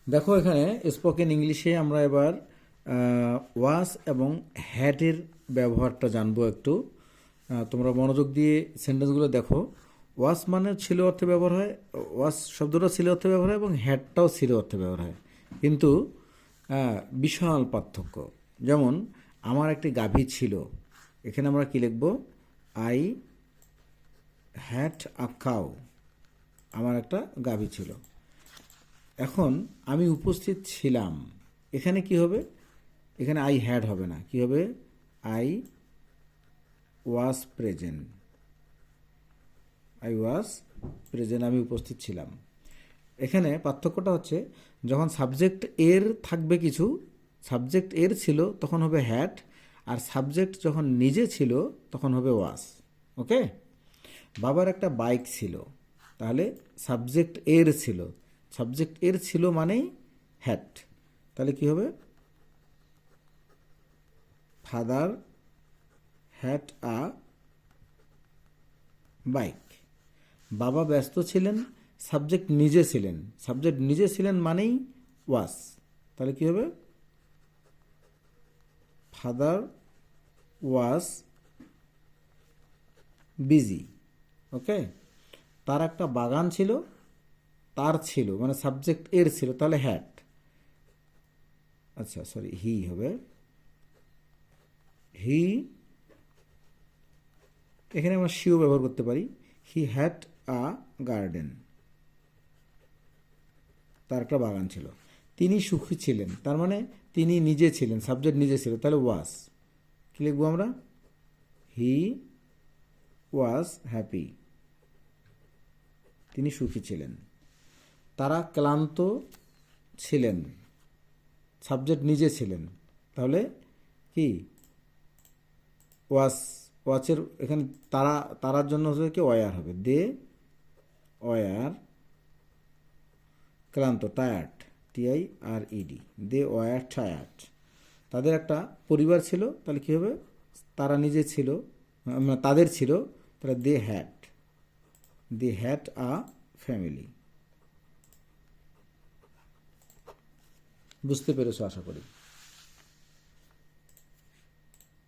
দেখো এখানে স্পোকেন ইংলিশে আমরা এবার ওয়াস এবং হ্যাটের ব্যবহারটা জানবো একটু। তোমরা মনোযোগ দিয়ে সেন্টেন্সগুলো দেখো। ওয়াস মানে ছিল অর্থে ব্যবহার হয়, ওয়াস শব্দটা ছিল অর্থে ব্যবহার হয় এবং হ্যাটটাও ছিল অর্থে ব্যবহার হয়, কিন্তু বিশাল পার্থক্য। যেমন আমার একটি গাভী ছিল, এখানে আমরা কি লিখব? I had a cow. আমার একটা গাভী ছিল। এখন আমি উপস্থিত ছিলাম, এখানে কি হবে? এখানে আই হ্যাড হবে না, কি হবে? I was present. I was present, আমি উপস্থিত ছিলাম। এখানে পার্থক্যটা হচ্ছে, যখন সাবজেক্ট এর থাকবে কিছু, সাবজেক্ট এর ছিল তখন হবে হ্যাড, আর সাবজেক্ট যখন নিজে ছিল তখন হবে ওয়াজ। ওকে? বাবার একটা বাইক ছিল, তাহলে সাবজেক্ট এর ছিল, সাবজেক্ট এর ছিল মানেই হ্যাড। তাহলে কি হবে? Father had a bike. বাবা ব্যস্ত ছিলেন, সাবজেক্ট নিজে ছিলেন, সাবজেক্ট নিজে ছিলেন মানেই ওয়াজ। তাহলে কি হবে? Father was busy. ওকে? তার একটা বাগান ছিল, তার ছিল মানে সাবজেক্ট এর ছিল, তাহলে হ্যাড। আচ্ছা সরি, হি হবে। হি, এখানে আমরা শিও ব্যবহার করতে পারি। হি হ্যাড আ গার্ডেন, তার একটা বাগান ছিল। তিনি সুখী ছিলেন, তার মানে তিনি নিজে ছিলেন, সাবজেক্ট নিজে ছিল, তাহলে ওয়াজ। কি লিখবো আমরা? হি ওয়াজ হ্যাপি, তিনি সুখী ছিলেন। তারা ক্লান্ত ছিলেন, সাবজেক্ট নিজে ছিলেন, তাহলে কি? ওয়াজ। ওয়াচের এখানে তারা, তারার জন্য হচ্ছে কি? ওয়ার হবে। দে ওয়ার ক্লান্ত, tired, T I R E D, they were tired. তাদের একটা পরিবার ছিল, তাহলে কী হবে? তারা নিজে ছিল, তাদের ছিল, তাহলে দে হ্যাড আ ফ্যামিলি। বুঝতে পেরেছো আশা করি।